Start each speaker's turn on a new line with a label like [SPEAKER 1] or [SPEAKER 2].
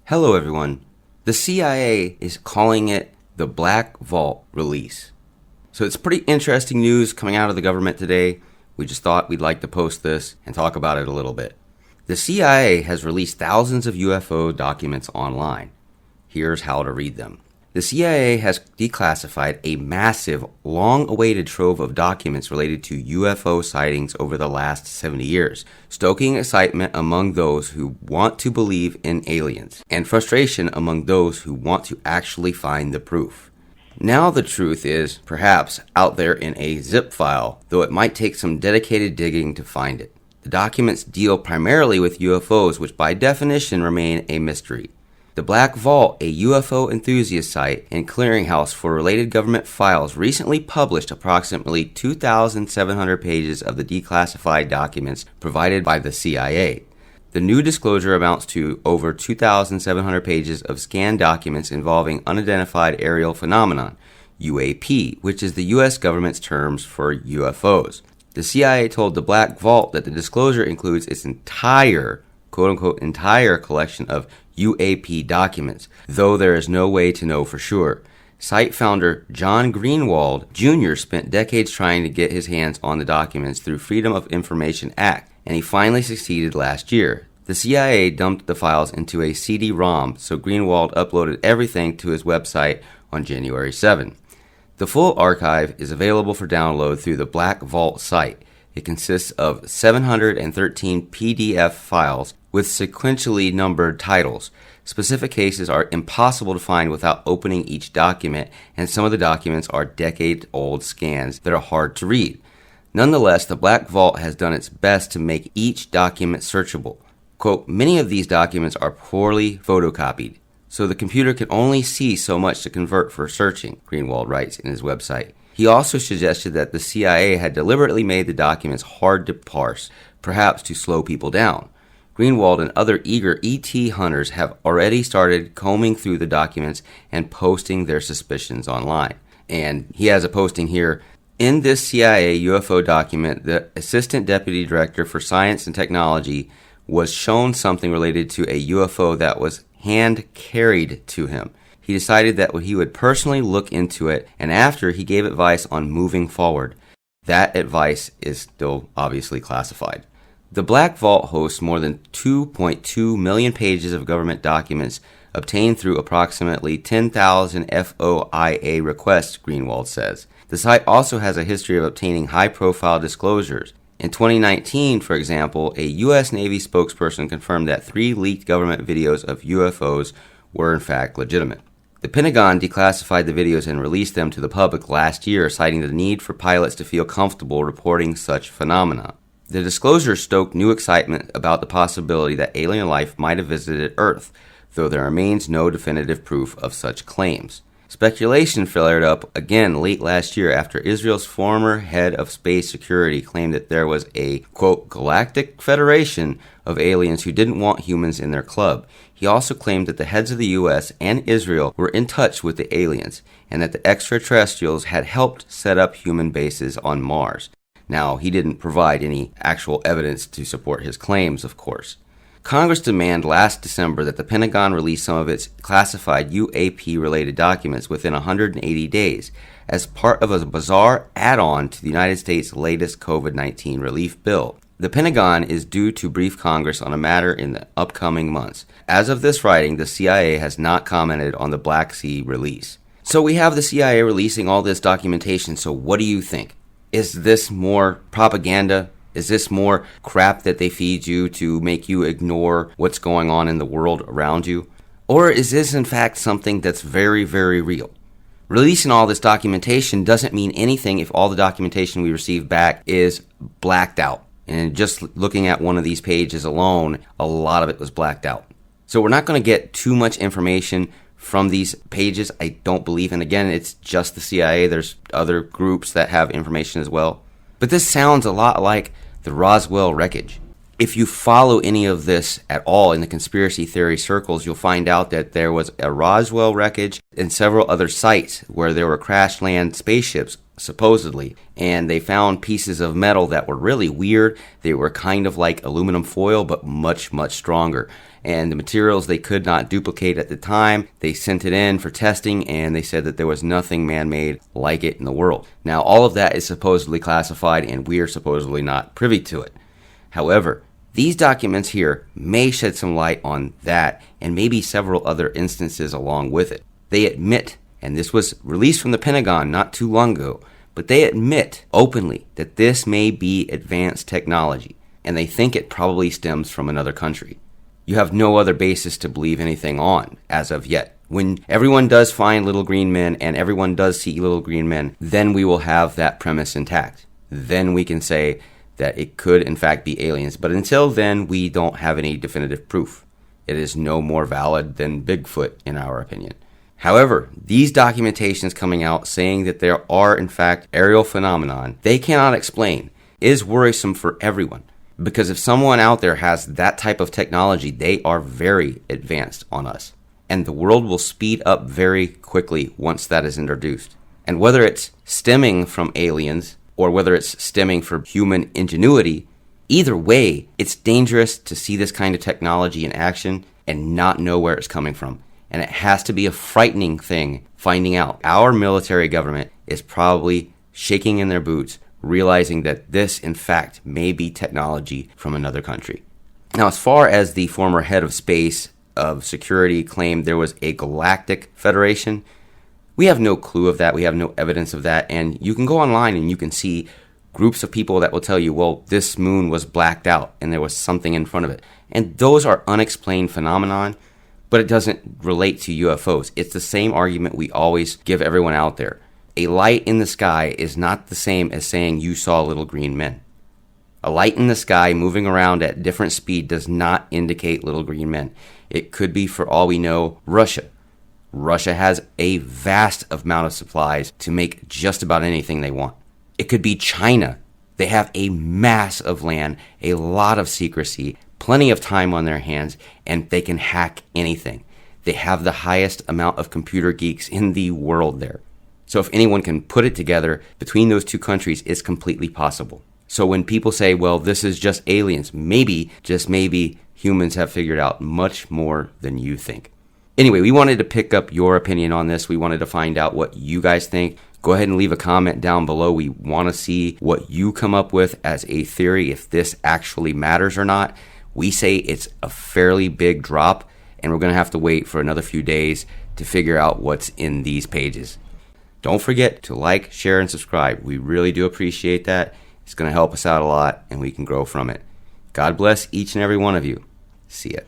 [SPEAKER 1] Hello everyone. The CIA is calling it the Black Vault release. So it's pretty interesting news coming out of the government today. We just thought we'd like to post this and talk about it a little bit. The CIA has released thousands of UFO documents online. Here's how to read them. The CIA has declassified a massive, long-awaited trove of documents related to UFO sightings over the last 70 years, stoking excitement among those who want to believe in aliens, and frustration among those who want to actually find the proof. Now the truth is, perhaps, out there in a zip file, though it might take some dedicated digging to find it. The documents deal primarily with UFOs, which by definition remain a mystery. The Black Vault, a UFO enthusiast site and clearinghouse for related government files, recently published approximately 2,700 pages of the declassified documents provided by the CIA. The new disclosure amounts to over 2,700 pages of scanned documents involving unidentified aerial phenomenon, UAP, which is the U.S. government's terms for UFOs. The CIA told the Black Vault that the disclosure includes its entire, quote-unquote, entire collection of UAP documents, though there is no way to know for sure. Site founder John Greenwald Jr. spent decades trying to get his hands on the documents through Freedom of Information Act, and he finally succeeded last year. The CIA dumped the files into a CD-ROM, so Greenwald uploaded everything to his website on January 7. The full archive is available for download through the Black Vault site. It consists of 713 PDF files with sequentially numbered titles. Specific cases are impossible to find without opening each document, and some of the documents are decade-old scans that are hard to read. Nonetheless, the Black Vault has done its best to make each document searchable. Quote, many of these documents are poorly photocopied, so the computer can only see so much to convert for searching, Greenwald writes in his website. He also suggested that the CIA had deliberately made the documents hard to parse, perhaps to slow people down. Greenwald and other eager ET hunters have already started combing through the documents and posting their suspicions online. And he has a posting here. In this CIA UFO document, the Assistant Deputy Director for Science and Technology was shown something related to a UFO that was hand-carried to him. He decided that he would personally look into it, and after he gave advice on moving forward. That advice is still obviously classified. The Black Vault hosts more than 2.2 million pages of government documents obtained through approximately 10,000 FOIA requests, Greenwald says. The site also has a history of obtaining high-profile disclosures. In 2019, for example, a U.S. Navy spokesperson confirmed that 3 leaked government videos of UFOs were in fact legitimate. The Pentagon declassified the videos and released them to the public last year, citing the need for pilots to feel comfortable reporting such phenomena. The disclosure stoked new excitement about the possibility that alien life might have visited Earth, though there remains no definitive proof of such claims. Speculation flared up again late last year after Israel's former head of space security claimed that there was a, quote, galactic federation of aliens who didn't want humans in their club. He also claimed that the heads of the U.S. and Israel were in touch with the aliens, and that the extraterrestrials had helped set up human bases on Mars. Now, he didn't provide any actual evidence to support his claims, of course. Congress demanded last December that the Pentagon release some of its classified UAP-related documents within 180 days as part of a bizarre add-on to the United States' latest COVID-19 relief bill. The Pentagon is due to brief Congress on a matter in the upcoming months. As of this writing, the CIA has not commented on the Black Sea release. So we have the CIA releasing all this documentation, so what do you think? Is this more propaganda? Is this more crap that they feed you to make you ignore what's going on in the world around you? Or is this in fact something that's very, very real? Releasing all this documentation doesn't mean anything if all the documentation we receive back is blacked out. And just looking at one of these pages alone, a lot of it was blacked out. So we're not going to get too much information from these pages, I don't believe. And again, it's just the CIA. There's other groups that have information as well. But this sounds a lot like the Roswell wreckage. If you follow any of this at all in the conspiracy theory circles, you'll find out that there was a Roswell wreckage and several other sites where there were crash land spaceships, supposedly, and they found pieces of metal that were really weird. They were kind of like aluminum foil, but much, much stronger. and the materials they could not duplicate at the time. They sent it in for testing, and they said that there was nothing man-made like it in the world. Now, all of that is supposedly classified, and we are supposedly not privy to it. However, these documents here may shed some light on that and maybe several other instances along with it. They admit, and this was released from the Pentagon not too long ago, but they admit openly that this may be advanced technology, and they think it probably stems from another country. You have no other basis to believe anything on as of yet. When everyone does find little green men and everyone does see little green men, then we will have that premise intact. Then we can say that it could in fact be aliens. But until then, we don't have any definitive proof. It is no more valid than Bigfoot, in our opinion. However, these documentations coming out saying that there are in fact aerial phenomenon they cannot explain is worrisome for everyone. Because if someone out there has that type of technology, they are very advanced on us. And the world will speed up very quickly once that is introduced. And whether it's stemming from aliens or whether it's stemming from human ingenuity, either way, it's dangerous to see this kind of technology in action and not know where it's coming from. And it has to be a frightening thing finding out. Our military government is probably shaking in their boots, realizing that this, in fact, may be technology from another country. Now, as far as the former head of space of security claimed there was a galactic federation, we have no clue of that. We have no evidence of that. And you can go online and you can see groups of people that will tell you, well, this moon was blacked out and there was something in front of it. And those are unexplained phenomenon, but it doesn't relate to UFOs. It's the same argument we always give everyone out there. A light in the sky is not the same as saying you saw little green men. A light in the sky moving around at different speed does not indicate little green men. It could be, for all we know, Russia. Russia has a vast amount of supplies to make just about anything they want. It could be China. They have a mass of land, a lot of secrecy, plenty of time on their hands, and they can hack anything. They have the highest amount of computer geeks in the world there. So if anyone can put it together between those two countries, it's completely possible. So when people say, well, this is just aliens, maybe, just maybe, humans have figured out much more than you think. Anyway, we wanted to pick up your opinion on this. We wanted to find out what you guys think. Go ahead and leave a comment down below. We want to see what you come up with as a theory, if this actually matters or not. We say it's a fairly big drop, and we're going to have to wait for another few days to figure out what's in these pages. Don't forget to like, share, and subscribe. We really do appreciate that. It's going to help us out a lot, and we can grow from it. God bless each and every one of you. See ya.